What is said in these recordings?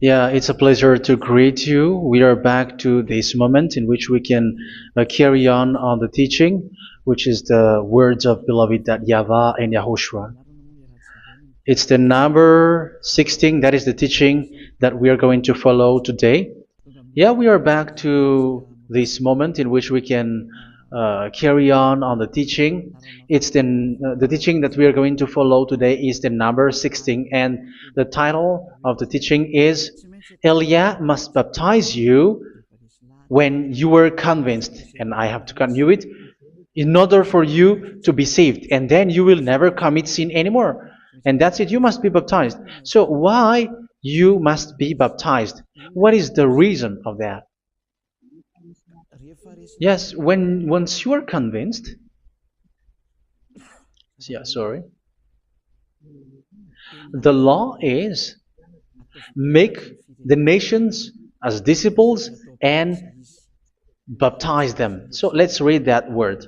Yeah, it's a pleasure to greet you. We are back to this moment in which we can carry on the teaching, which is the words of beloved that YAHVAH and YAHOSHUA. It's the number 16, that is the teaching that we are going to follow today. Yeah, we are back to this moment in which we can carry on the teaching. It's the teaching that we are going to follow today is the number 16, and the title of the teaching is Elia must baptize you when you were convinced, and I have to continue it, in order for you to be saved, and then you will never commit sin anymore. And that's it, you must be baptized. So why you must be baptized? What is the reason of that? Yes, when once you are convinced, yeah, sorry, the law is make the nations as disciples and baptize them. So let's read that word.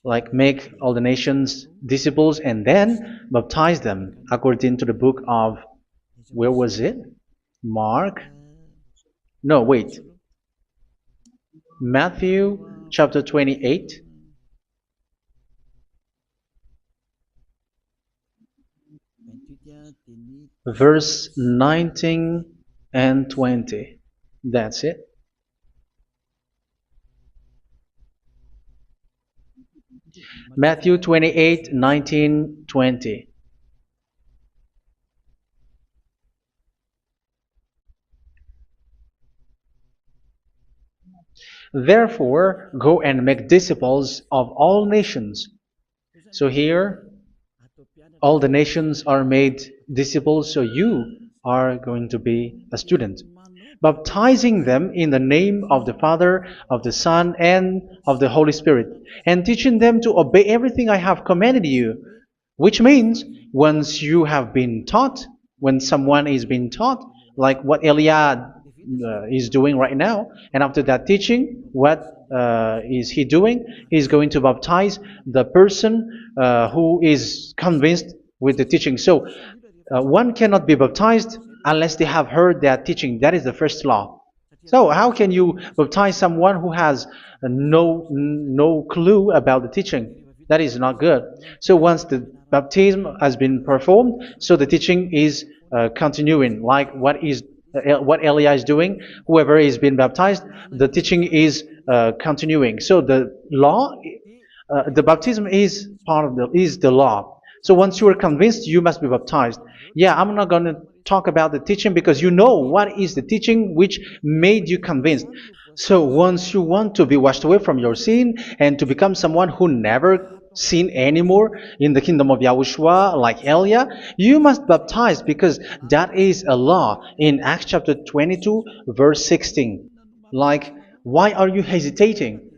Like make all the nations disciples and then baptize them according to the book of, where was it? Mark? No, wait. Matthew chapter 28. Verse 19 and 20. That's it. Matthew 28, 19, 20. Therefore, go and make disciples of all nations. So here, all the nations are made disciples, so you are going to be a student. Baptizing them in the name of the Father, of the Son, and of the Holy Spirit, and teaching them to obey everything I have commanded you. Which means, once you have been taught, when someone is being taught, like what Elia is doing right now, and after that teaching, what is he doing? He's going to baptize the person who is convinced with the teaching. So, one cannot be baptized unless they have heard that teaching. That is the first law. So how can you baptize someone who has no clue about the teaching? That is not good. So once the baptism has been performed, so the teaching is continuing, like what Elia is doing. Whoever is being baptized, the teaching is continuing. So the law, the baptism is part of the law. So once you are convinced, you must be baptized. Yeah, I'm not going to talk about the teaching because you know what is the teaching which made you convinced. So once you want to be washed away from your sin and to become someone who never sin anymore in the kingdom of Yahushua, like Elia, you must baptize because that is a law in Acts chapter 22, verse 16. Like, why are you hesitating?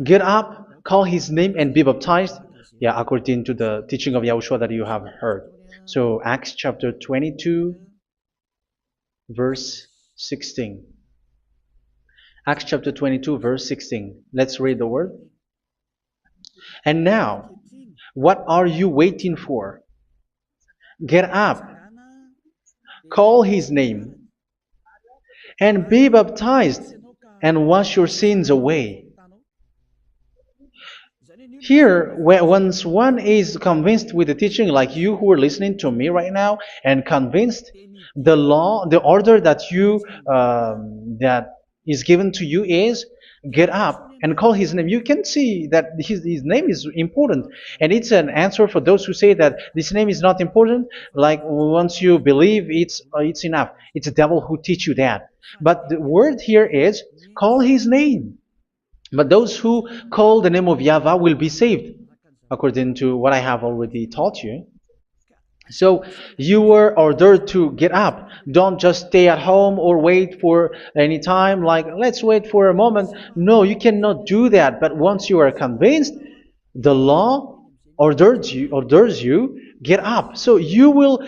Get up, call his name, and be baptized. Yeah, according to the teaching of Yahushua that you have heard. So Acts chapter 22, verse 16. Acts chapter 22, verse 16. Let's read the word. And now, what are you waiting for? Get up, call his name, and be baptized, and wash your sins away. Here, once one is convinced with the teaching, like you who are listening to me right now, and convinced, the law, the order that that is given to you is get up and call his name. You can see that his name is important, and it's an answer for those who say that this name is not important. Like once you believe, it's enough. It's the devil who teach you that. But the word here is call his name. But those who call the name of YAHVAH will be saved, according to what I have already taught you. So you were ordered to get up. Don't just stay at home or wait for any time, like let's wait for a moment. No, you cannot do that. But once you are convinced, the law orders you get up. So you will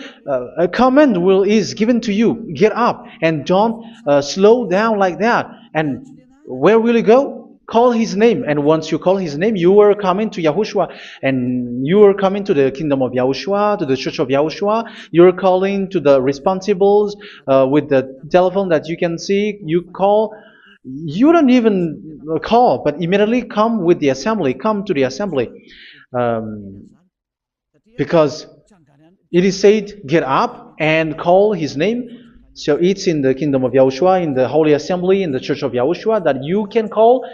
a command is given to you, get up, and don't slow down like that. And where will you go? call his name, and once you call his name, you are coming to Yahushua, and you are coming to the kingdom of Yahushua, to the church of Yahushua. You're calling to the responsibles with the telephone that you can see. You call. You don't even call, but immediately come with the assembly. Come to the assembly, um, because it is said, get up and call his name. So it's in the kingdom of Yahushua, in the holy assembly, in the church of Yahushua, that you can call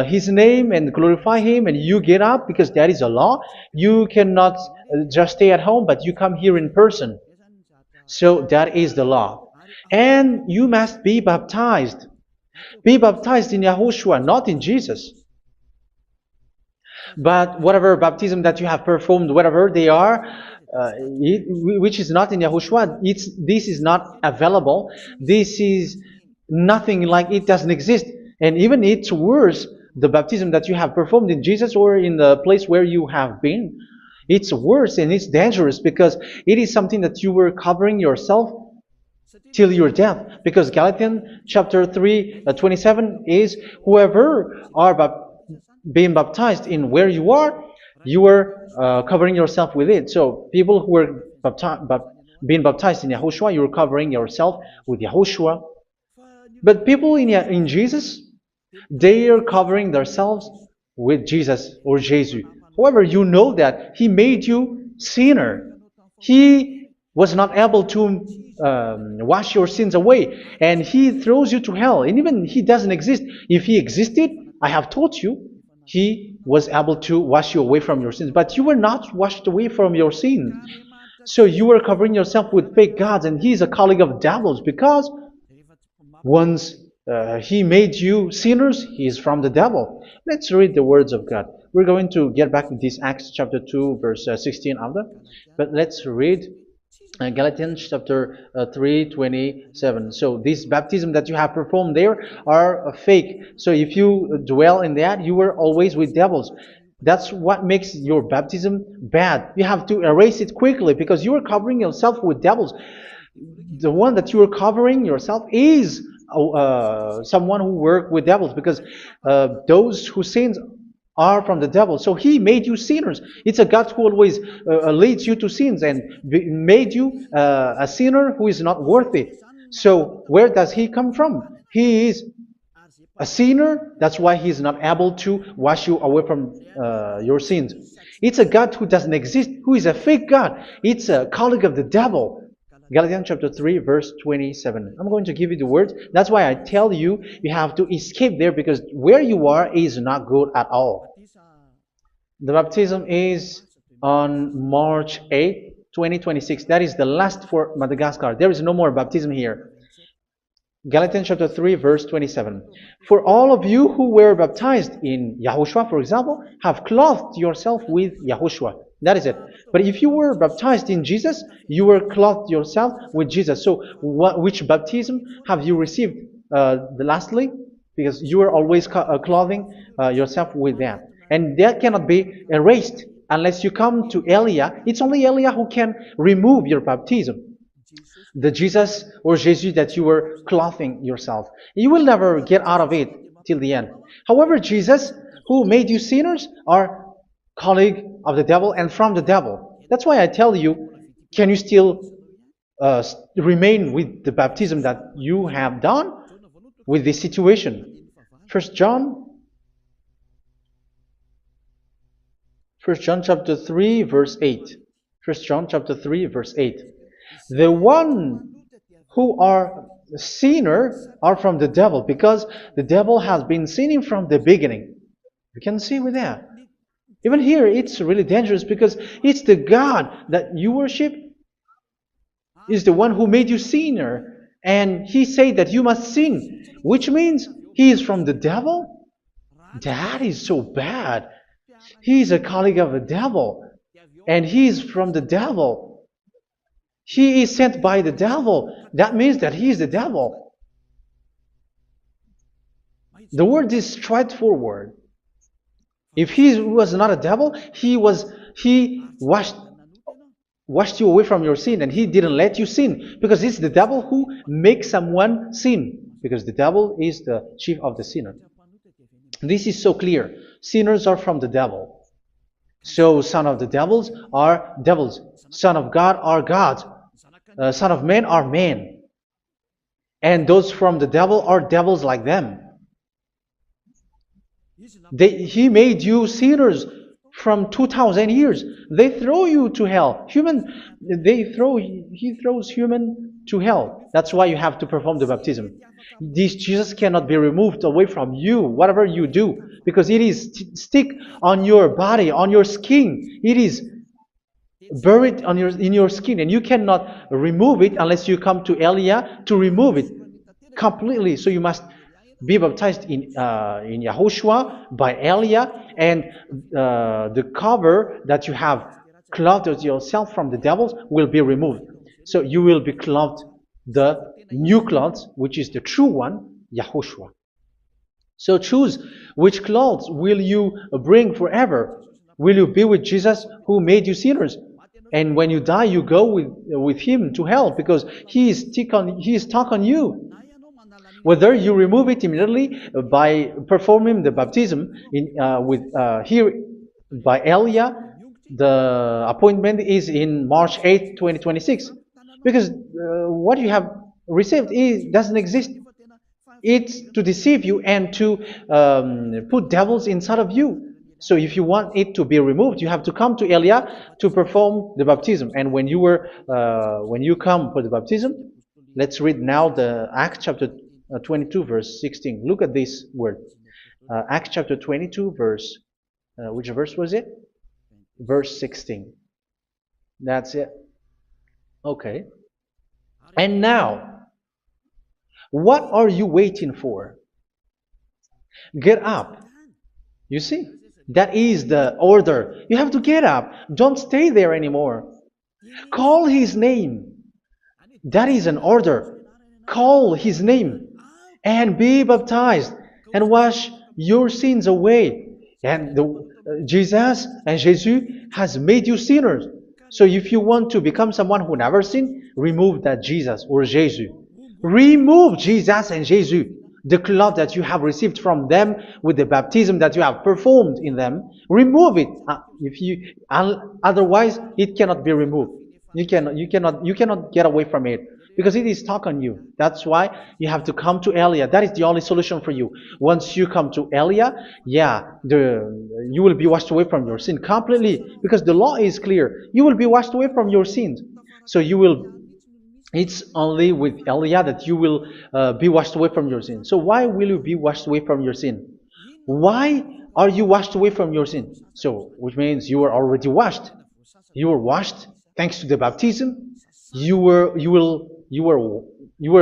his name and glorify him, and you get up, because that is a law. You cannot just stay at home, but you come here in person. So that is the law. And you must be baptized. Be baptized in Yahushua, not in Jesus. But whatever baptism that you have performed, whatever they are, which is not in Yahushua, this is not available. This is nothing, like it doesn't exist. And even it's worse, the baptism that you have performed in Jesus or in the place where you have been. It's worse and it's dangerous, because it is something that you were covering yourself till your death. Because Galatians chapter 3, 27 is, whoever are being baptized in where you are covering yourself with it. So people who are being baptized in Yahushua, you're covering yourself with Yahushua. But people in Jesus, they are covering themselves with Jesus or Jesus. However, you know that he made you sinner. He was not able to wash your sins away, and he throws you to hell. And even he doesn't exist. If he existed, I have taught you, he was able to wash you away from your sins. But you were not washed away from your sins. So you were covering yourself with fake gods, and he is a colleague of devils, because once he made you sinners, he is from the devil. Let's read the words of God. We're going to get back to this Acts chapter 2, verse 16 after. But let's read Galatians chapter 3:27. So this baptism that you have performed there are fake. So if you dwell in that, you were always with devils. That's what makes your baptism bad. You have to erase it quickly, because you are covering yourself with devils. The one that you are covering yourself is someone who works with devils, because those who sin are from the devil. So he made you sinners. It's a God who always leads you to sins, and made you a sinner who is not worthy. So where does he come from? He is a sinner. That's why he is not able to wash you away from your sins. It's a God who doesn't exist, who is a fake God. It's a colleague of the devil. Galatians chapter 3, verse 27. I'm going to give you the words. That's why I tell you, you have to escape there, because where you are is not good at all. The baptism is on March 8, 2026. That is the last for Madagascar. There is no more baptism here. Galatians chapter 3, verse 27. For all of you who were baptized in Yahushua, for example, have clothed yourself with Yahushua. That is it. But if you were baptized in Jesus, you were clothed yourself with Jesus. So which baptism have you received lastly? Because you are always clothing yourself with that. And that cannot be erased unless you come to Elia. It's only Elia who can remove your baptism. The Jesus or Jesus that you were clothing yourself. You will never get out of it till the end. However, Jesus, who made you sinners, are colleague of the devil and from the devil. That's why I tell you, can you still remain with the baptism that you have done with this situation? First John chapter 3, verse 8. First John chapter 3, verse 8. The one who are sinner are from the devil, because the devil has been sinning from the beginning. You can see with that. Even here, it's really dangerous, because it's the God that you worship is the one who made you sinner, and he said that you must sin, which means he is from the devil. That is so bad. He is a colleague of the devil, and he is from the devil. He is sent by the devil. That means that he is the devil. The word is straightforward. If he was not a devil, he washed you away from your sin, and he didn't let you sin, because it's the devil who makes someone sin, because the devil is the chief of the sinner. This is so clear. Sinners are from the devil. So son of the devils are devils. Son of God are gods. Son of men are men. And those from the devil are devils like them. He made you sinners from 2,000 years. They throw you to hell. He throws human to hell. That's why you have to perform the baptism. This Jesus cannot be removed away from you, whatever you do, because it is stick on your body, on your skin. It is buried in your skin, and you cannot remove it unless you come to Elia to remove it completely. So you must be baptized in Yahushua by Elia, and the cover that you have clothed yourself from the devils will be removed. So you will be clothed the new clothes, which is the true one, Yahushua. So choose which clothes will you bring forever. Will you be with Jesus who made you sinners? And when you die, you go with him to hell because he is stuck on you. Whether you remove it immediately by performing the baptism here by Elia, the appointment is in March 8, 2026. Because what you have received doesn't exist. It's to deceive you and to put devils inside of you. So if you want it to be removed, you have to come to Elia to perform the baptism. And when you come for the baptism, let's read now the Acts chapter 22 verse 16. Look at this word. Acts chapter 22 verse, which verse was it? Verse 16. That's it. Okay. And now, what are you waiting for? Get up. You see, that is the order. You have to get up. Don't stay there anymore. Call his name. That is an order. Call his name and be baptized and wash your sins away. And Jesus has made you sinners. So if you want to become someone who never sinned, remove that Jesus or Jesus. Remove Jesus and Jesus, the cloth that you have received from them with the baptism that you have performed in them. Remove it. Otherwise, it cannot be removed. You cannot get away from it because it is stuck on you. That's why you have to come to Elia. That is the only solution for you. Once you come to Elia, you will be washed away from your sin completely because the law is clear. You will be washed away from your sins. So it's only with Elia that you will be washed away from your sin. So why will you be washed away from your sin? Why are you washed away from your sin? So, which means you are already washed. You were washed thanks to the baptism. You were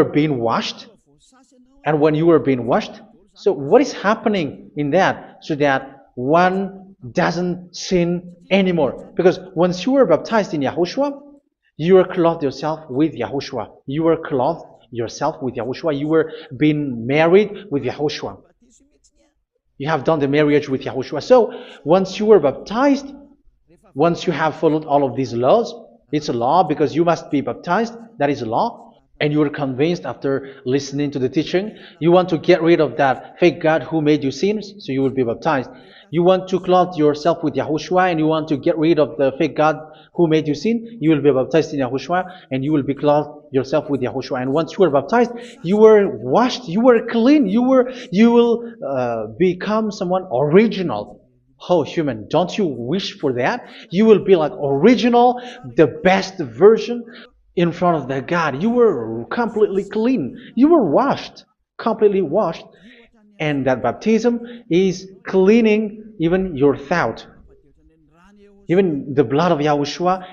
being washed, and when you were being washed, so what is happening in that? So that one doesn't sin anymore. Because once you were baptized in Yahushua, you were clothed yourself with Yahushua. You were clothed yourself with Yahushua. You were being married with Yahushua. You have done the marriage with Yahushua. So once you were baptized, once you have followed all of these laws, it's a law because you must be baptized. That is a law. And you are convinced after listening to the teaching, you want to get rid of that fake God who made you sinners, so you will be baptized. You want to clothe yourself with Yahushua and you want to get rid of the fake God who made you sin, you will be baptized in Yahushua and you will be clothed yourself with Yahushua. And once you are baptized, you were washed, you were clean, you will become someone original. Oh, human, don't you wish for that? You will be like original, the best version in front of that God. You were completely clean. You were washed, completely washed. And that baptism is cleaning even your thought. Even the blood of Yahushua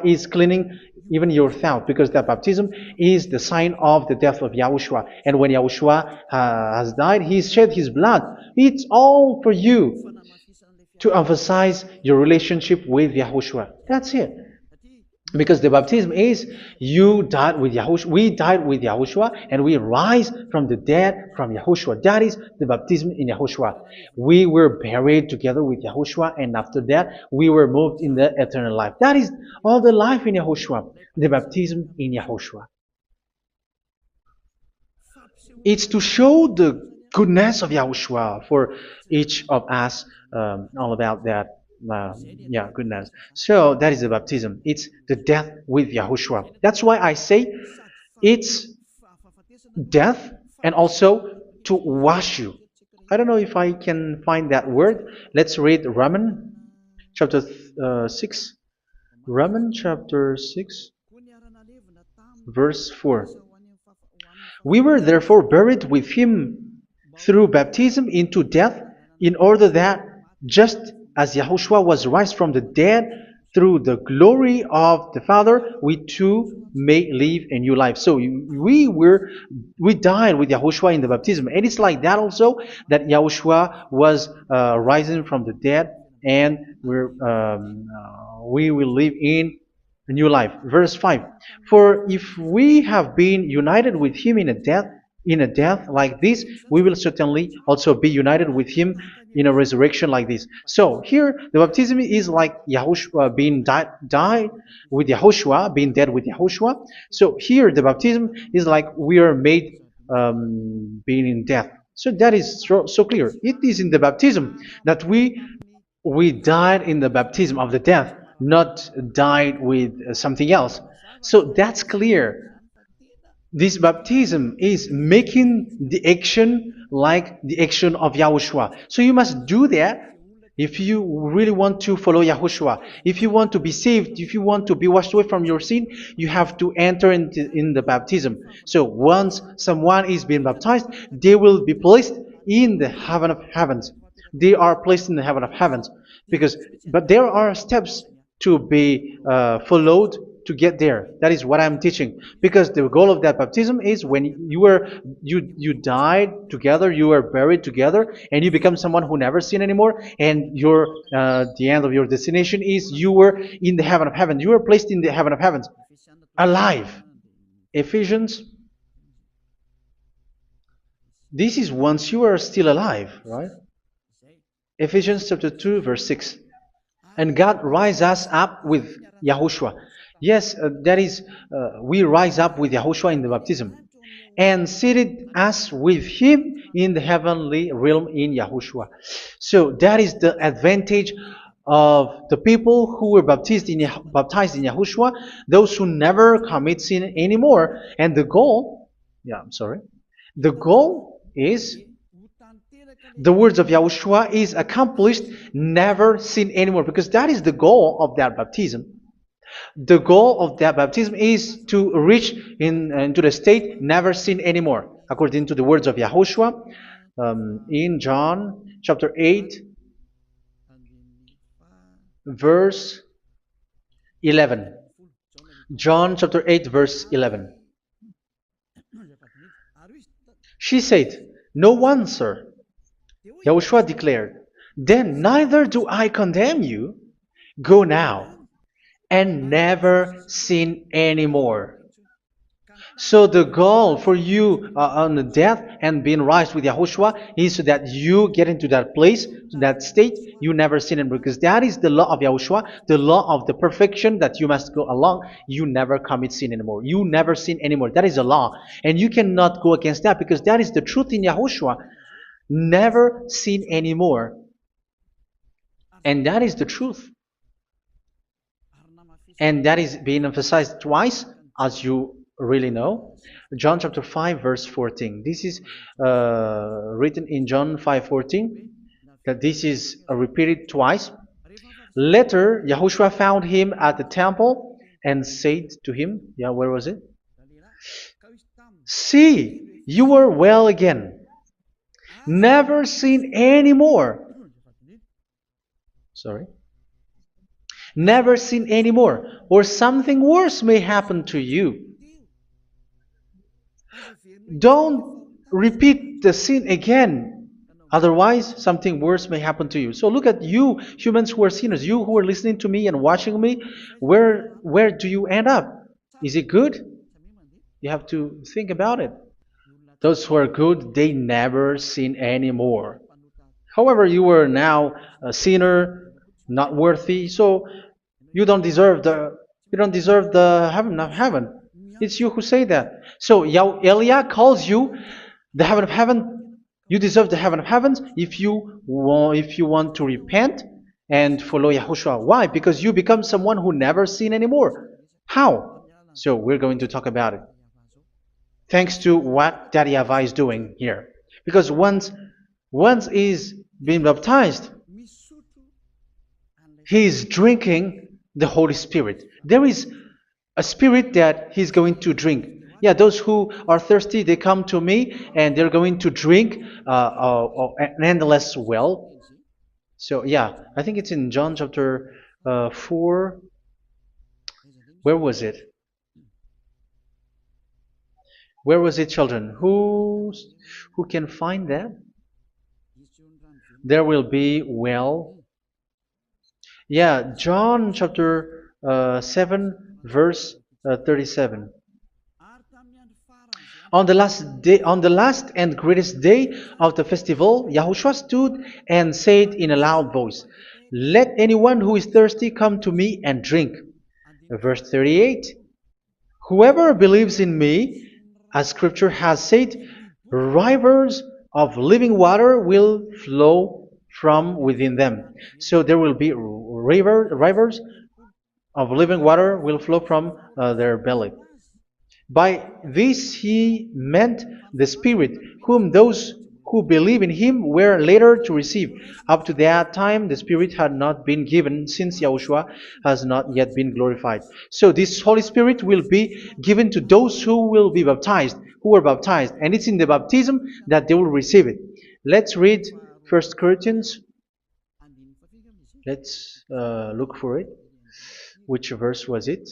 is cleaning even your thought, because that baptism is the sign of the death of Yahushua. And when Yahushua has died, he shed his blood. It's all for you to emphasize your relationship with Yahushua. That's it. Because the baptism is you died with Yahushua, we died with Yahushua, and we rise from the dead from Yahushua. That is the baptism in Yahushua. We were buried together with Yahushua, and after that we were moved in the eternal life. That is all the life in Yahushua, the baptism in Yahushua. It's to show the goodness of Yahushua for each of us, all about that. Yeah, goodness. So that is the baptism. It's the death with Yahushua. That's why I say it's death and also to wash you. I don't know if I can find that word. Let's read Romans chapter 6. Romans chapter 6, verse 4. We were therefore buried with him through baptism into death, in order that, just as Yahushua was raised from the dead through the glory of the Father, we too may live a new life. So we died with Yahushua in the baptism, and it's like that also that Yahushua was rising from the dead, and we will live in a new life. Verse 5. For if we have been united with him in a death like this, we will certainly also be united with him in a resurrection like this. So here the baptism is like Yahushua being died with Yahushua, being dead with Yahushua. So here the baptism is like we are made being in death. So that is so clear. It is in the baptism that we died in the baptism of the death, not died with something else. So that's clear. This baptism is making the action like the action of Yahushua. So you must do that if you really want to follow Yahushua. If you want to be saved, if you want to be washed away from your sin, you have to enter in the baptism. So once someone is being baptized, they will be placed in the heaven of heavens. They are placed in the heaven of heavens but there are steps to be followed to get there. That is what I'm teaching. Because the goal of that baptism is when you died together, you were buried together, and you become someone who never sin anymore. And the end of your destination is you were in the heaven of heaven. You were placed in the heaven of heavens, alive. Ephesians. This is once you are still alive, right? Ephesians chapter 2, verse 6. And God rise us up with Yahushua. Yes, that is, we rise up with Yahushua in the baptism. And seated us with him in the heavenly realm in Yahushua. So that is the advantage of the people who were baptized in Yahushua, those who never commit sin anymore. And the goal, the goal is the words of Yahushua is accomplished, never sin anymore, because that is the goal of that baptism. The goal of that baptism is to reach into the state never sin anymore, according to the words of Yahushua in John chapter 8, verse 11. John chapter 8, verse 11. She said, "No one, sir." Yahushua declared, "Then neither do I condemn you. Go now and never sin anymore." So the goal for you on the death and being raised with Yahushua is so that you get into that place, that state, you never sin anymore. Because that is the law of Yahushua, the law of the perfection that you must go along. You never commit sin anymore. You never sin anymore. That is a law. And you cannot go against that because that is the truth in Yahushua. Never sin anymore. And that is the truth. And that is being emphasized twice, as you really know. John chapter 5, verse 14. This is written in John 5:14. That this is repeated twice. Later, Yahushua found him at the temple and said to him, where was it? "See, you are well again. Never sin anymore." Sorry. Never sin anymore, or something worse may happen to you. Don't repeat the sin again. Otherwise, something worse may happen to you. So look at you, humans who are sinners, you who are listening to me and watching me. Where do you end up? Is it good? You have to think about it. Those who are good, they never sin anymore. However, you are now a sinner, not worthy, so you don't deserve the heaven of heaven. It's you who say that. So Elia calls you the heaven of heaven You deserve the heaven of heavens if you want to repent and follow Yahushua. Why? Because you become someone who never sin anymore. How? So we're going to talk about it. Thanks to what Daddy YAHVAH is doing here. Because once he's been baptized, he is drinking the Holy Spirit. There is a spirit that he's going to drink. Yeah, those who are thirsty, they come to me and they're going to drink an endless well. So yeah, I think it's in John chapter 4. Where was it? Where was it, children? Who can find that? There will be well. Yeah, John chapter 7, verse 37. On the last and greatest day of the festival, Yahushua stood and said in a loud voice, "Let anyone who is thirsty come to me and drink." Verse 38. Whoever believes in me, as scripture has said, rivers of living water will flow from within them. So there will be rivers of living water will flow from their belly. By this he meant the Spirit, whom those who believe in him were later to receive. Up to that time, the Spirit had not been given, since Yahushua has not yet been glorified. So this Holy Spirit will be given to those who will be baptized, who were baptized, and it's in the baptism that they will receive it. Let's read 1 Corinthians. Let's look for it. Which verse was it?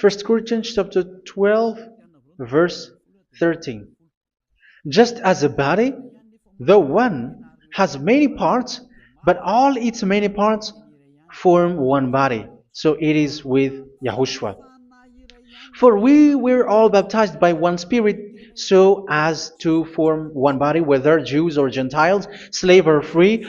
1 Corinthians chapter 12, verse 13. Just as a body, though one, has many parts, but all its many parts form one body. So it is with Yahushua. For we were all baptized by one Spirit, so as to form one body, whether Jews or Gentiles, slave or free,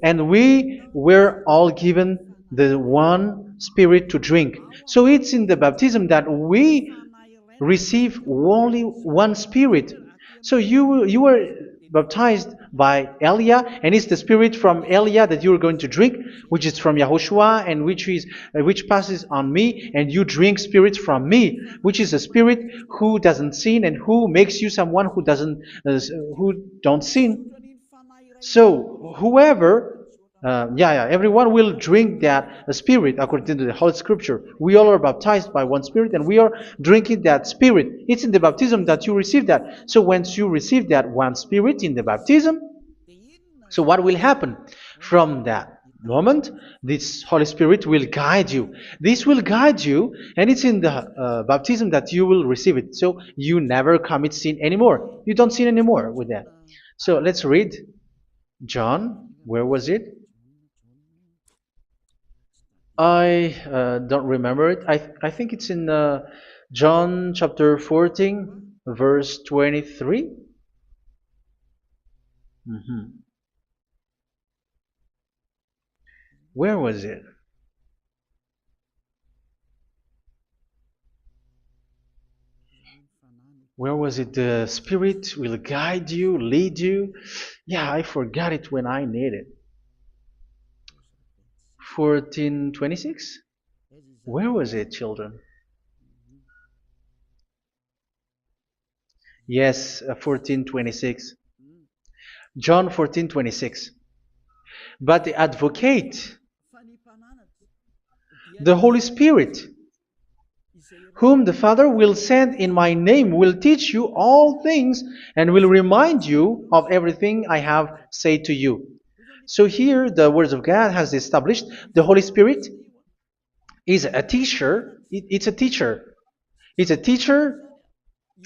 and we were all given the one Spirit to drink. So it's in the baptism that we receive only one Spirit. So you were baptized by Elia, and it's the Spirit from Elia that you are going to drink, which is from Yahushua, and which passes on me, and you drink Spirit from me, which is a Spirit who doesn't sin and who makes you someone who don't sin. So whoever everyone will drink that Spirit according to the Holy Scripture. We all are baptized by one Spirit, and we are drinking that Spirit. It's in the baptism that you receive that. So once you receive that one Spirit in the baptism, so what will happen from that moment? This Holy Spirit will guide you. This will guide you, and it's in the baptism that you will receive it. So you never commit sin anymore. You don't sin anymore with that. So let's read John. Where was it? I don't remember it. I think it's in John chapter 14, verse 23. Where was it? Where was it? The Spirit will guide you, lead you. Yeah, I forgot it when I need it. 14:26? Where was it, children? Yes, 14:26. John 14:26. But the Advocate, the Holy Spirit, whom the Father will send in my name, will teach you all things and will remind you of everything I have said to you. So here the Word of God has established the Holy Spirit is a teacher. It's a teacher. It's a teacher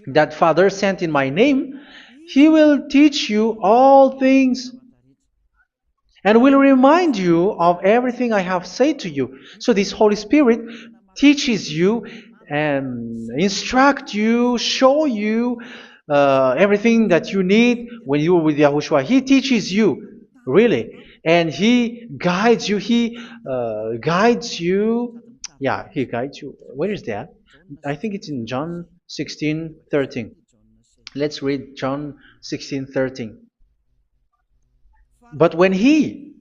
that Father sent in my name. He will teach you all things and will remind you of everything I have said to you. So this Holy Spirit teaches you and instruct you, show you everything that you need when you are with Yahushua. He teaches you, really, and He guides you. He guides you. Yeah, He guides you. Where is that? I think it's in John 16:13. Let's read John 16:13. But when He,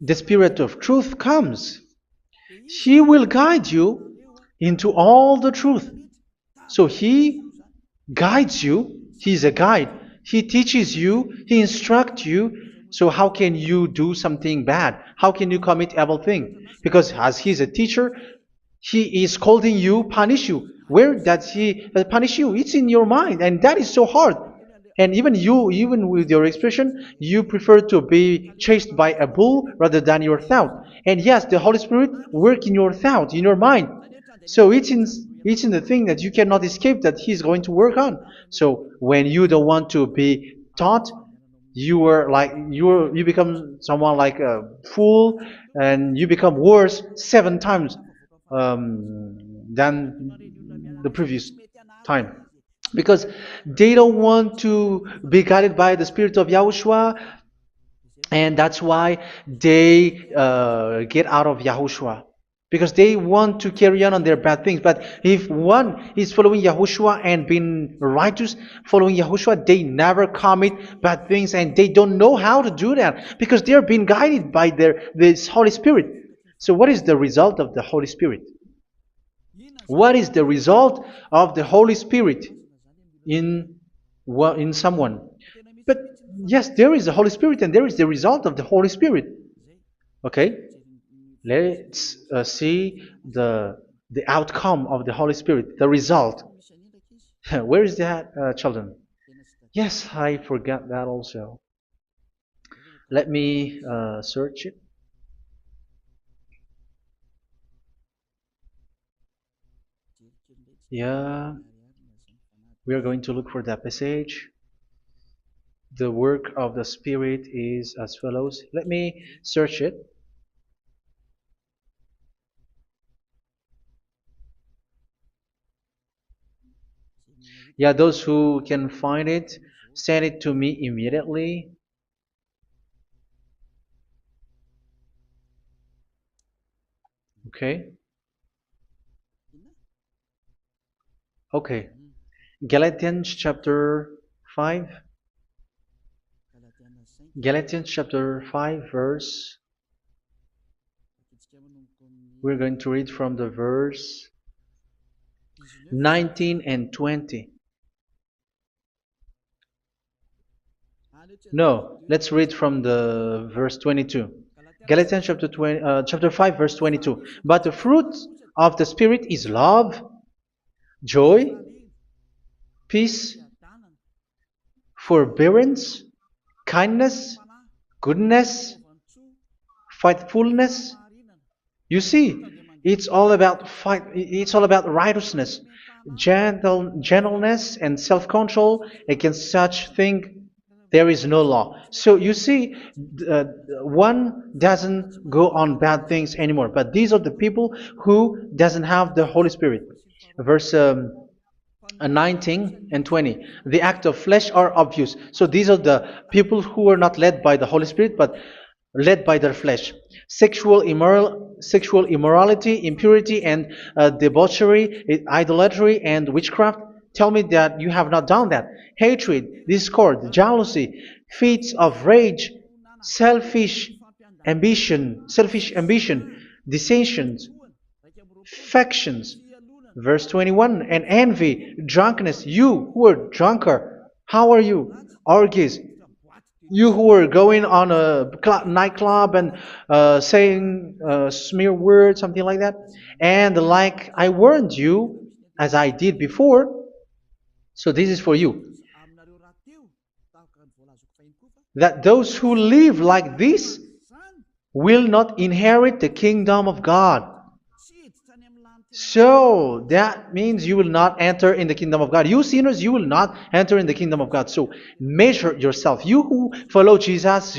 the Spirit of truth, comes, He will guide you into all the truth. So He guides you. He's a guide. He teaches you. He instructs you. So how can you do something bad? How can you commit evil thing? Because as He's a teacher, He is scolding you, punish you. Where does He punish you? It's in your mind, and that is so hard. And even you, even with your expression, you prefer to be chased by a bull rather than your thought. And yes, the Holy Spirit work in your thought, in your mind. So it's in the thing that you cannot escape that He's going to work on. So when you don't want to be taught, you become someone like a fool, and you become worse 7 times than the previous time, because they don't want to be guided by the Spirit of Yahushua, and that's why they get out of Yahushua, because they want to carry on their bad things. But if one is following Yahushua and being righteous, following Yahushua, they never commit bad things, and they don't know how to do that because they are being guided by this Holy Spirit. So what is the result of the Holy Spirit? What is the result of the Holy Spirit in someone? But yes, there is the Holy Spirit, and there is the result of the Holy Spirit. Okay, let's see the outcome of the Holy Spirit, the result. Where is that, children? Yes, I forgot that also. Let me search it. Yeah, we are going to look for that passage. The work of the Spirit is as follows. Let me search it. Yeah, those who can find it, send it to me immediately. Okay. Okay. Galatians chapter 5. Galatians chapter 5 verse. We're going to read from the verse 19 and 20. No, let's read from the verse 22. Galatians chapter 5 verse 22. But the fruit of the Spirit is love, joy, peace, forbearance, kindness, goodness, faithfulness. You see, it's all about it's all about righteousness, gentleness, and self-control. Against such thing, there is no law. So you see, uh, one doesn't go on bad things anymore. But these are the people who doesn't have the Holy Spirit. Verse 19 and 20. The act of flesh are obvious. So these are the people who are not led by the Holy Spirit, but led by their flesh. Sexual immorality, impurity, and debauchery, idolatry, and witchcraft. Tell me that you have not done that. Hatred, discord, jealousy, fits of rage, selfish ambition, dissensions, factions. Verse 21, and envy, drunkenness. You who are drunker, how are you? Orgies. You who are going on a nightclub and saying smear words, something like that. And like I warned you, as I did before, so this is for you, that those who live like this will not inherit the kingdom of God. So that means you will not enter in the kingdom of God. You sinners, you will not enter in the kingdom of God. So measure yourself. You who follow Jesus,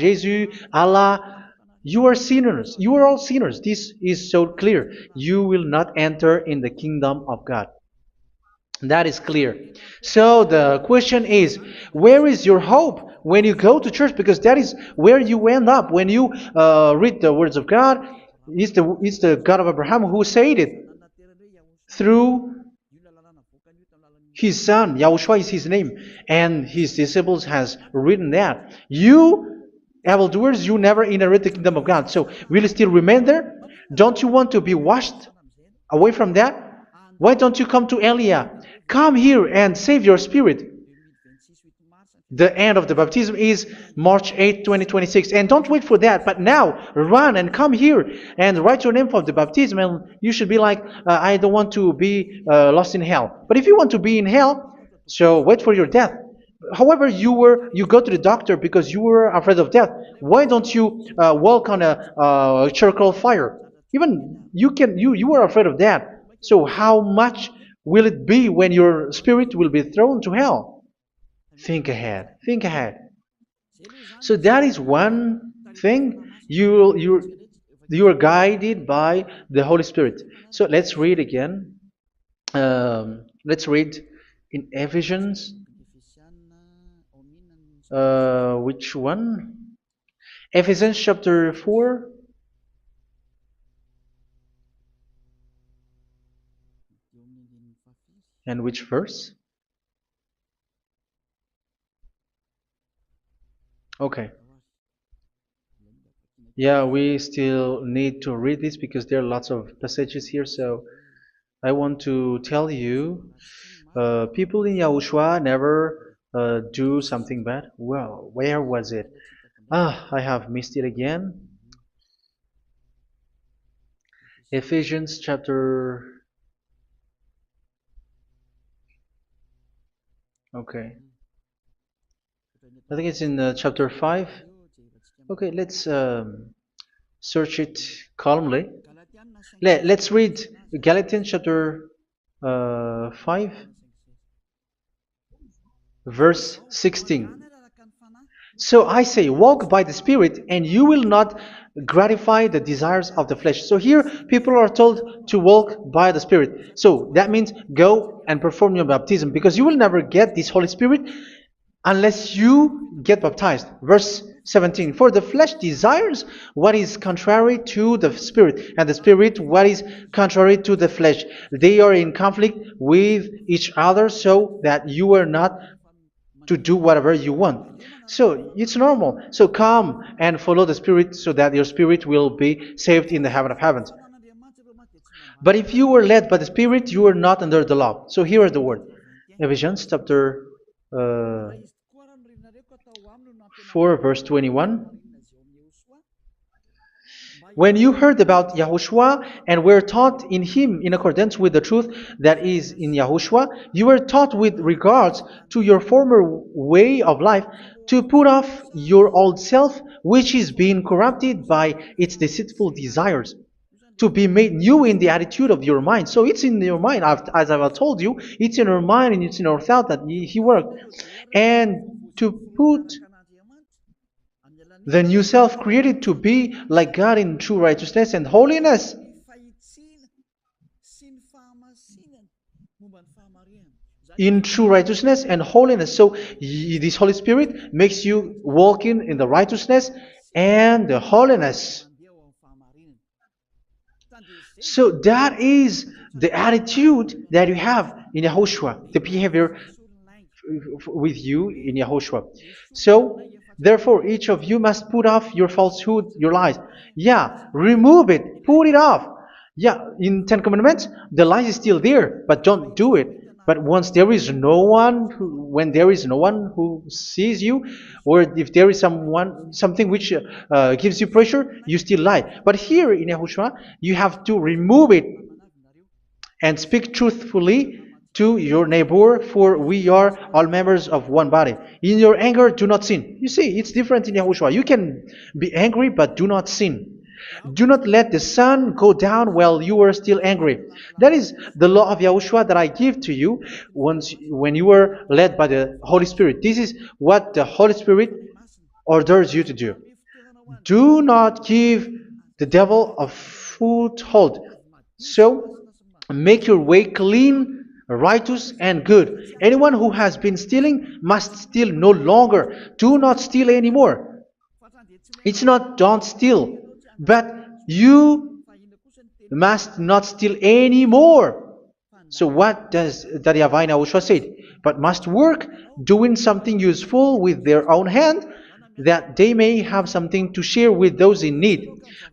Allah, you are sinners. You are all sinners. This is so clear. You will not enter in the kingdom of God. That is clear. So the question is, where is your hope when you go to church? Because that is where you end up when you read the words of God. It's the God of Abraham who said it through His son, Yahushua is his name, and his disciples has written that. You, evildoers, you never inherit the kingdom of God. So will you still remain there? Don't you want to be washed away from that? Why don't you come to Elia? Come here and save your spirit. The end of the baptism is March 8th, 2026. And don't wait for that, but now run and come here and write your name for the baptism. And you should be like, I don't want to be lost in hell. But if you want to be in hell, so wait for your death. However, you go to the doctor because you were afraid of death. Why don't you walk on a charcoal fire? Even you were afraid of that. So how much will it be when your spirit will be thrown to hell? Think ahead. Think ahead. So that is one thing. You are guided by the Holy Spirit. So let's read again. Let's read in Ephesians. Which one? Ephesians chapter 4. And which verse? Okay. Yeah, we still need to read this because there are lots of passages here. So I want to tell you, people in Yahushua never do something bad. Well, where was it? I have missed it again. Ephesians chapter. Okay. I think it's in chapter 5. Okay, let's search it calmly. Let's read Galatians chapter 5, verse 16. So I say, walk by the Spirit, and you will not gratify the desires of the flesh. So here, people are told to walk by the Spirit. So that means go and perform your baptism, because you will never get this Holy Spirit unless you get baptized. Verse 17. For the flesh desires what is contrary to the Spirit, and the Spirit what is contrary to the flesh. They are in conflict with each other, so that you are not to do whatever you want. So it's normal. So come and follow the Spirit so that your spirit will be saved in the heaven of heavens. But if you were led by the Spirit, you are not under the law. So here are the word. Ephesians chapter 4 verse 21. When you heard about Yahushua and were taught in him in accordance with the truth that is in Yahushua, you were taught with regards to your former way of life to put off your old self, which is being corrupted by its deceitful desires, to be made new in the attitude of your mind. So it's in your mind, as I've told you, it's in your mind and it's in your thought that he worked. And to put the new self created to be like God in true righteousness and holiness. In true righteousness and holiness. So this Holy Spirit makes you walking in the righteousness and the holiness. So that is the attitude that you have in Yahushua, the behavior with you in Yahushua. So therefore, each of you must put off your falsehood, your lies. Yeah, remove it, put it off. Yeah, in Ten Commandments, the lie is still there, but don't do it. But once there is no one, when there is no one who sees you, or if there is something which gives you pressure, you still lie. But here in Yahushua, you have to remove it and speak truthfully to your neighbor, for we are all members of one body. In your anger, do not sin. You see, it's different in Yahushua. You can be angry, but do not sin. Do not let the sun go down while you are still angry. That is the law of Yahushua that I give to you when you were led by the Holy Spirit. This is what the Holy Spirit orders you to do. Do not give the devil a foothold. So, make your way clean, righteous and good. Anyone who has been stealing must steal no longer. Do not steal anymore. It's not don't steal, but you must not steal anymore. So what does the Yahweh Yahushua say? But must work doing something useful with their own hand, that they may have something to share with those in need.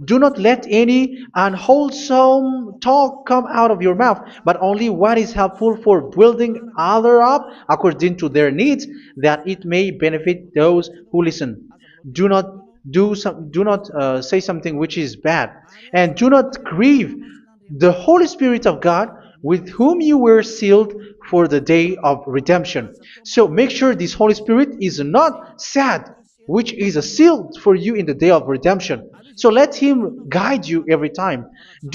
Do not let any unwholesome talk come out of your mouth, but only what is helpful for building other up according to their needs, that it may benefit those who listen. Do not do not say something which is bad, and do not grieve the Holy Spirit of God, with whom you were sealed for the day of redemption. So make sure this Holy Spirit is not sad, which is a seal for you in the day of redemption. So let Him guide you every time.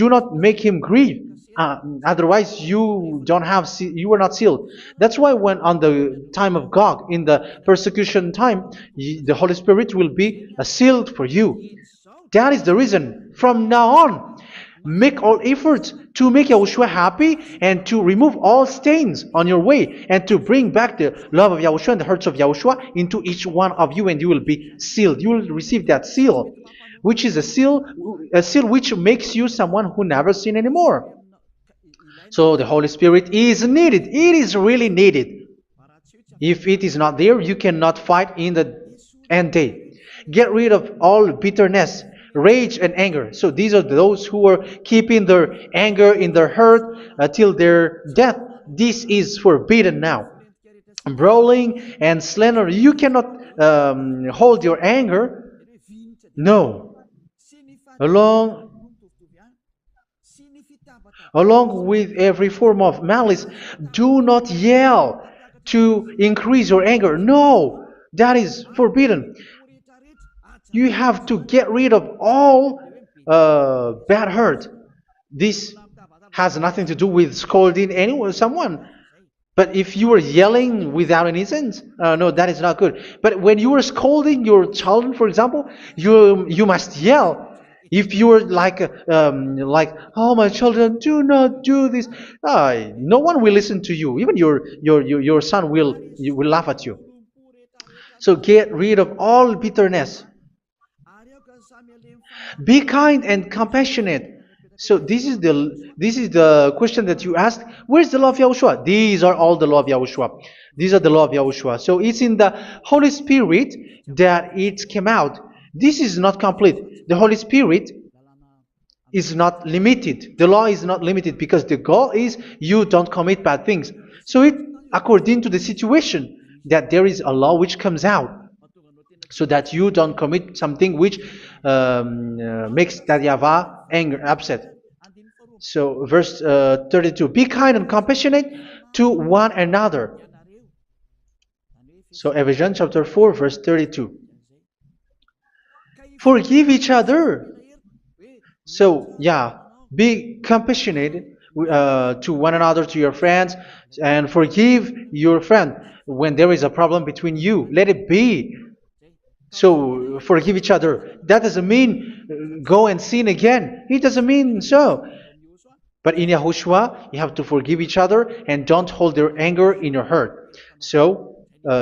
Do not make Him grieve. Otherwise, you don't have you are not sealed. That's why when on the time of God, in the persecution time, the Holy Spirit will be a sealed for you. That is the reason. From now on, make all efforts to make Yahushua happy and to remove all stains on your way and to bring back the love of Yahushua and the hearts of Yahushua into each one of you, and you will be sealed. You will receive that seal, which is a seal which makes you someone who never sin anymore. So the Holy Spirit is needed. It is really needed. If it is not there, you cannot fight in the end day. Get rid of all bitterness, rage, and anger. So these are those who are keeping their anger in their heart till their death. This is forbidden now. Brawling and slander. You cannot hold your anger. No. Along with every form of malice, do not yell to increase your anger. No, that is forbidden. You have to get rid of all bad hurt. This has nothing to do with scolding anyone, someone. But if you are yelling without any sense, no, that is not good. But when you are scolding your child, for example, you must yell. If you are like, oh my children, do not do this, no one will listen to you. Even your son will laugh at you. So get rid of all bitterness. Be kind and compassionate. So this is the question that you asked. Where's the law of Yahushua? These are all the law of Yahushua. These are the law of Yahushua. So it's in the Holy Spirit that it came out. This is not complete. The Holy Spirit is not limited. The law is not limited because the goal is you don't commit bad things. So it according to the situation that there is a law which comes out, so that you don't commit something which makes that YAHVAH anger, upset. So verse 32, be kind and compassionate to one another. So Ephesians chapter 4 verse 32. Forgive each other. So yeah, be compassionate to one another, to your friends, and forgive your friend when there is a problem between you. Let it be. So forgive each other. That doesn't mean go and sin again. It doesn't mean so. But in Yahushua, you have to forgive each other and don't hold their anger in your heart. So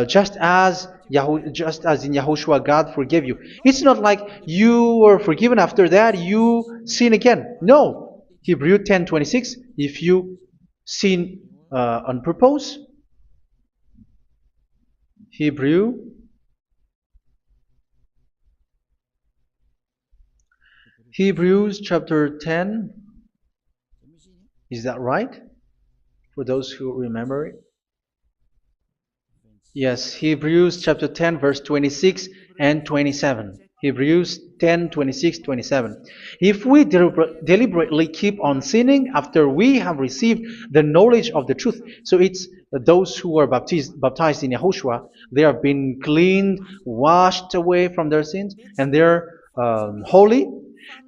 just as in Yahushua, God forgave you. It's not like you were forgiven after that you sin again. No. Hebrew 10:26. If you sin on purpose, Hebrews chapter 10. Is that right? For those who remember it? Yes, Hebrews chapter 10 verse 26 and 27. Hebrews 10, 26, 27. If we deliberately keep on sinning after we have received the knowledge of the truth, so it's those who are baptized in Yahushua, they have been cleaned, washed away from their sins, and they're holy.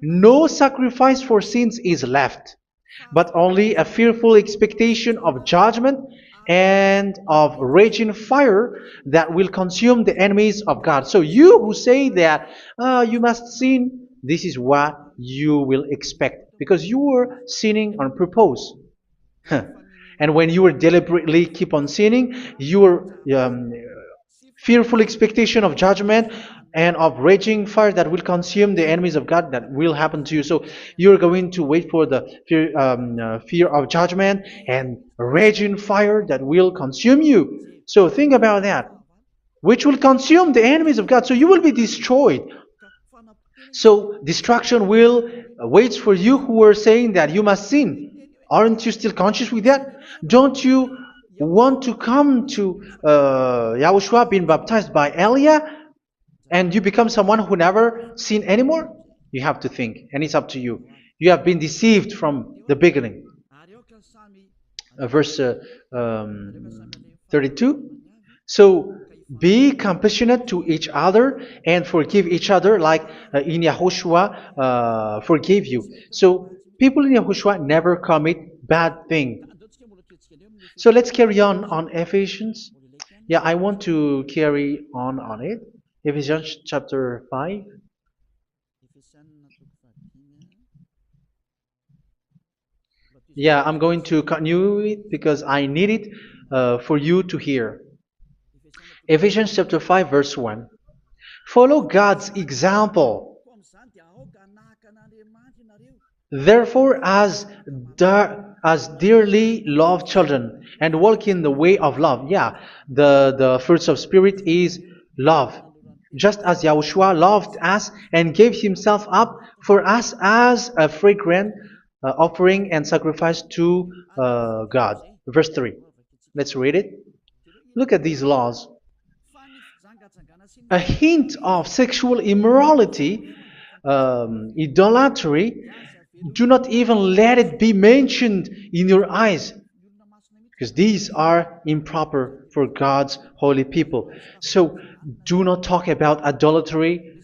No sacrifice for sins is left, but only a fearful expectation of judgment and of raging fire that will consume the enemies of God. So you who say that you must sin, this is what you will expect, because you were sinning on purpose. And when you deliberately keep on sinning, your fearful expectation of judgment and of raging fire that will consume the enemies of God that will happen to you. So you're going to wait for the fear of judgment and raging fire that will consume you. So think about that, which will consume the enemies of God. So you will be destroyed. So destruction will waits for you who are saying that you must sin. Aren't you still conscious with that? Don't you want to come to Yahushua being baptized by Elia and you become someone who never sinned anymore? You have to think, and it's up to you. You have been deceived from the beginning. Verse 32. So be compassionate to each other and forgive each other like in Yahushua forgave you. So people in Yahushua never commit bad thing. So let's carry on Ephesians. Yeah, I want to carry on it. Ephesians chapter 5. Yeah, I'm going to continue it because I need it for you to hear. Ephesians chapter 5 verse 1. Follow God's example. Therefore, as dearly loved children, and walk in the way of love. Yeah, the fruits of spirit is love. Just as Yahushua loved us and gave himself up for us as a fragrant offering and sacrifice to God. Verse 3. Let's read it. Look at these laws. A hint of sexual immorality, idolatry, do not even let it be mentioned in your eyes, because these are improper for God's holy people. So do not talk about idolatry.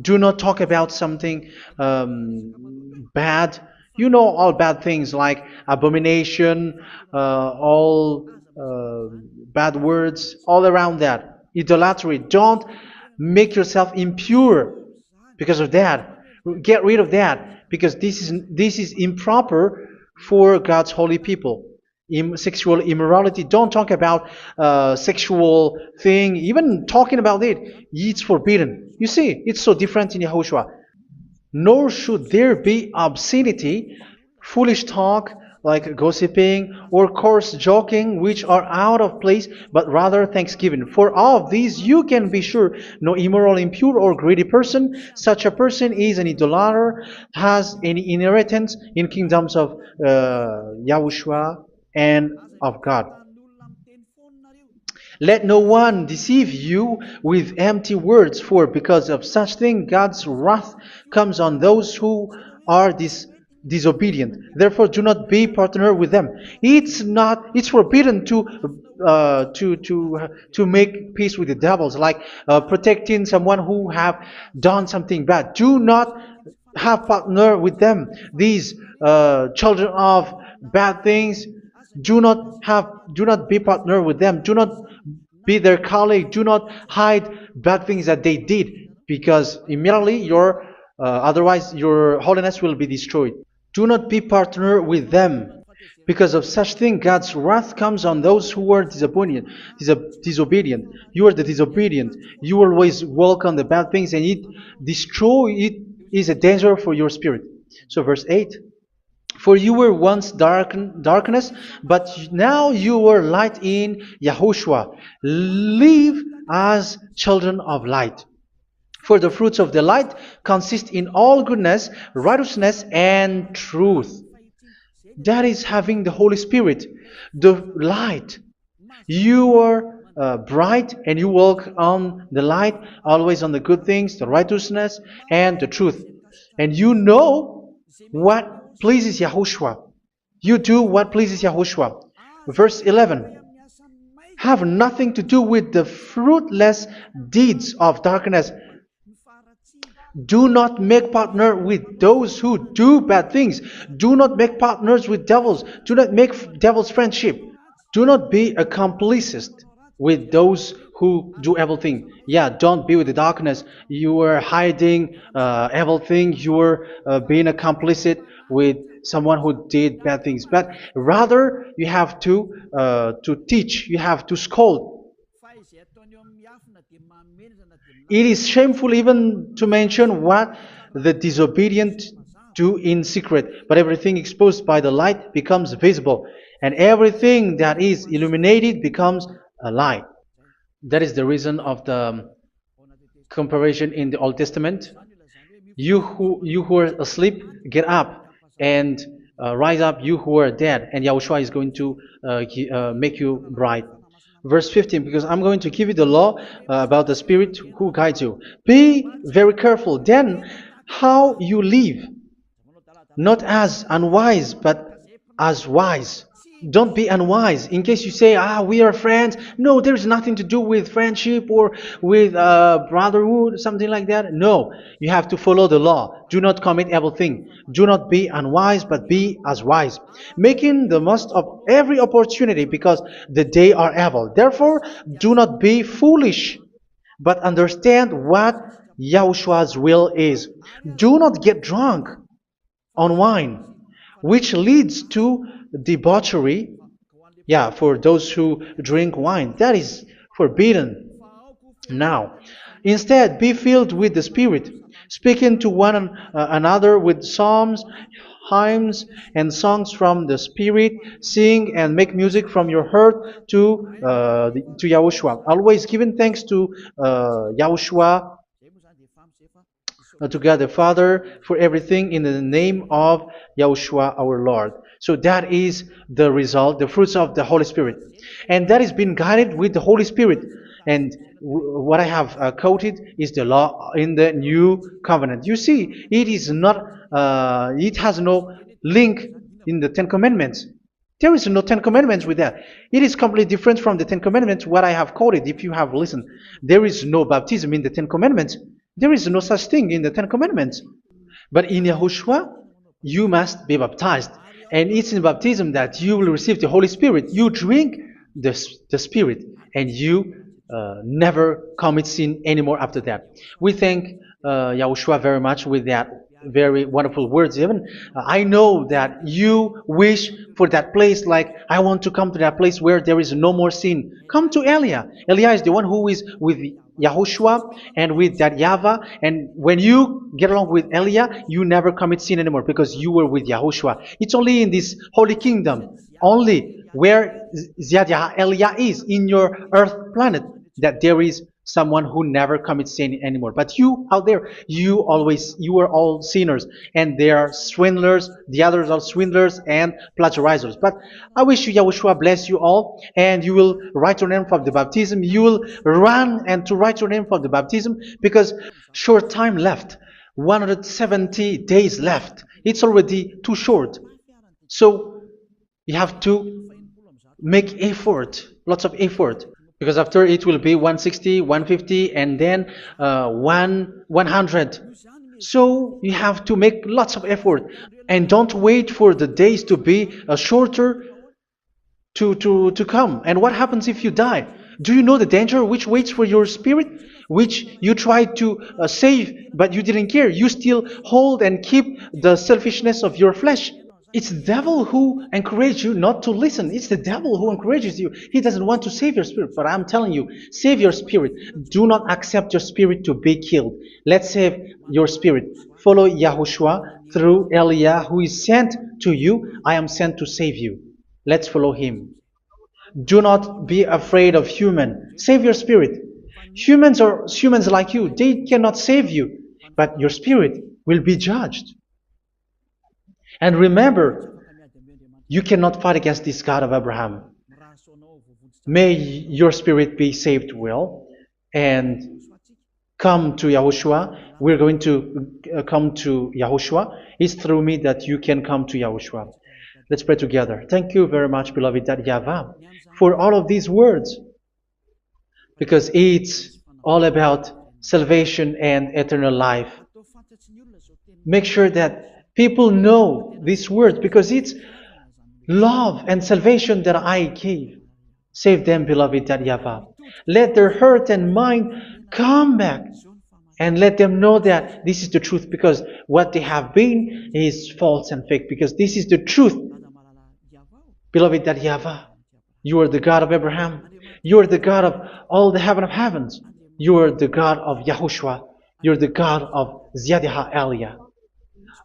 Do not talk about something bad. You know all bad things like abomination, all bad words, all around that. Idolatry. Don't make yourself impure because of that. Get rid of that because this is improper for God's holy people. Sexual immorality. Don't talk about sexual thing. Even talking about it's forbidden. You see, it's so different in Yahushua. Nor should there be obscenity, foolish talk like gossiping or coarse joking, which are out of place, but rather thanksgiving. For of these you can be sure: no immoral, impure, or greedy person, such a person is an idolater, has any inheritance in kingdoms of Yahushua and of God. Let no one deceive you with empty words, for because of such thing God's wrath comes on those who are disobedient. Therefore, do not be partner with them. It's forbidden to make peace with the devils, like protecting someone who have done something bad. Do not have partner with them. These children of bad things, do not be partner with them. Do not be their colleague. Do not hide bad things that they did, because immediately otherwise your holiness will be destroyed. Do not be partner with them. Because of such thing, God's wrath comes on those who are disobedient. You are the disobedient. You always walk on the bad things, and it is a danger for your spirit. So verse 8. For you were once darkness, but now you are light in Yahushua. Live as children of light. For the fruits of the light consist in all goodness, righteousness, and truth. That is having the Holy Spirit, the light. You are bright and you walk on the light, always on the good things, the righteousness, and the truth. And you know what pleases Yahushua. You do what pleases Yahushua. Verse 11. Have nothing to do with the fruitless deeds of darkness. Do not make partner with those who do bad things. Do not make partners with devils. Do not make devils friendship. Do not be a complicit with those who do evil thing. Yeah, don't be with the darkness. You are hiding evil thing. You are being a complicit with someone who did bad things. But rather, you have to teach. You have to scold. It is shameful even to mention what the disobedient do in secret, but everything exposed by the light becomes visible, and everything that is illuminated becomes a light. That is the reason of the comparison in the Old Testament. You who are asleep, get up and rise up, you who are dead, and Yahushua is going to make you bright. Verse 15, because I'm going to give you the law about the Spirit who guides you. Be very careful then how you live, not as unwise, but as wise. Don't be unwise. In case you say, we are friends. No, there's nothing to do with friendship or with brotherhood, something like that. No, you have to follow the law. Do not commit evil thing. Do not be unwise, but be as wise, making the most of every opportunity, because the day are evil. Therefore, do not be foolish, but understand what Yahushua's will is. Do not get drunk on wine, which leads to debauchery. Yeah, for those who drink wine, that is forbidden now. Instead, be filled with the Spirit, speaking to one another with psalms, hymns, and songs from the Spirit. Sing and make music from your heart to Yahushua, always giving thanks to Yahushua, to God the Father, for everything in the name of Yahushua our Lord. So that is the result, the fruits of the Holy Spirit. And that is being guided with the Holy Spirit. And what I have quoted is the law in the new covenant. You see, it is not, it has no link in the Ten Commandments. There is no Ten Commandments with that. It is completely different from the Ten Commandments, what I have quoted, if you have listened. There is no baptism in the Ten Commandments. There is no such thing in the Ten Commandments. But in Yahushua, you must be baptized. And it's in baptism that you will receive the Holy Spirit. You drink the Spirit, and you never commit sin anymore after that. We thank Yahushua very much with that very wonderful words. Even I know that you wish for that place, like, I want to come to that place where there is no more sin. Come to Elia. Elia is the one who is with Yahushua and with that YAHVAH. And when you get along with Elia, you never commit sin anymore, because you were with Yahushua. It's only in this holy kingdom, only where Elia is, in your earth planet, that there is someone who never commits sin anymore. But you out there, you are all sinners, and they are swindlers. The others are swindlers and plagiarizers. But I wish you, Yahushua, bless you all, and you will write your name for the baptism. You will run and to write your name for the baptism, because short time left, 170 days left. It's already too short. So you have to make effort, lots of effort, because after it will be 160, 150, and then 100. So you have to make lots of effort, and don't wait for the days to be shorter to come. And what happens if you die? Do you know the danger which waits for your spirit, which you tried to save, but you didn't care? You still hold and keep the selfishness of your flesh. It's the devil who encourages you not to listen. It's the devil who encourages you. He doesn't want to save your spirit. But I'm telling you, save your spirit. Do not accept your spirit to be killed. Let's save your spirit. Follow Yahushua through Elia, who is sent to you. I am sent to save you. Let's follow him. Do not be afraid of human. Save your spirit. Humans are humans like you. They cannot save you. But your spirit will be judged. And remember, you cannot fight against this God of Abraham. May your spirit be saved well, and come to Yahushua. We're going to come to Yahushua. It's through me that you can come to Yahushua. Let's pray together. Thank you very much, beloved YAHVAH, for all of these words, because it's all about salvation and eternal life. Make sure that people know these words, because it's love and salvation that I gave. Save them, beloved YAHVAH. Let their heart and mind come back, and let them know that this is the truth, because what they have been is false and fake, because this is the truth. Beloved YAHVAH, you are the God of Abraham. You are the God of all the heaven of heavens. You are the God of Yahushua. You're the God of Ziyadiha Elia.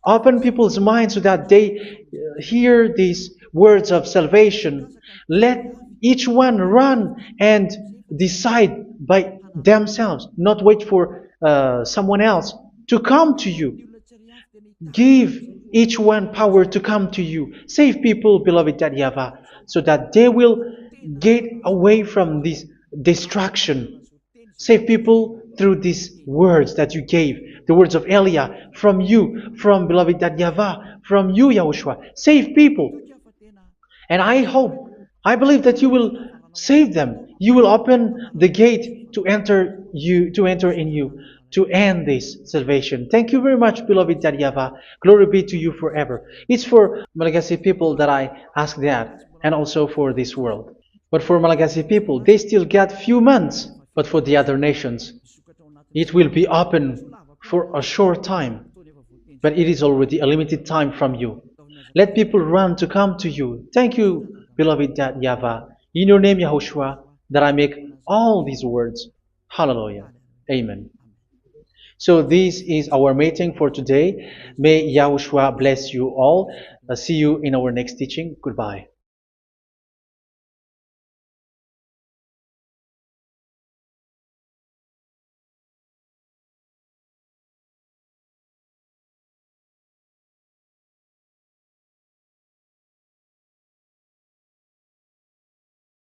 Open people's minds so that they hear these words of salvation. Let each one run and decide by themselves, not wait for someone else to come to you. Give each one power to come to you. Save people, beloved Yahavah, so that they will get away from this distraction. Save people through these words that you gave, the words of Elia, from you, from beloved Yahavah, from you, Yahushua. Save people. And I believe that you will save them. You will open the gate to enter in you, to end this salvation. Thank you very much, beloved Yahavah. Glory be to you forever. It's for Malagasy people that I ask that, and also for this world. But for Malagasy people, they still get few months. But for the other nations, it will be open for a short time. But it is already a limited time from you. Let people run to come to you. Thank you, beloved Yahvah. In your name, Yahushua, that I make all these words. Hallelujah. Amen. So this is our meeting for today. May Yahushua bless you all. See you in our next teaching. Goodbye.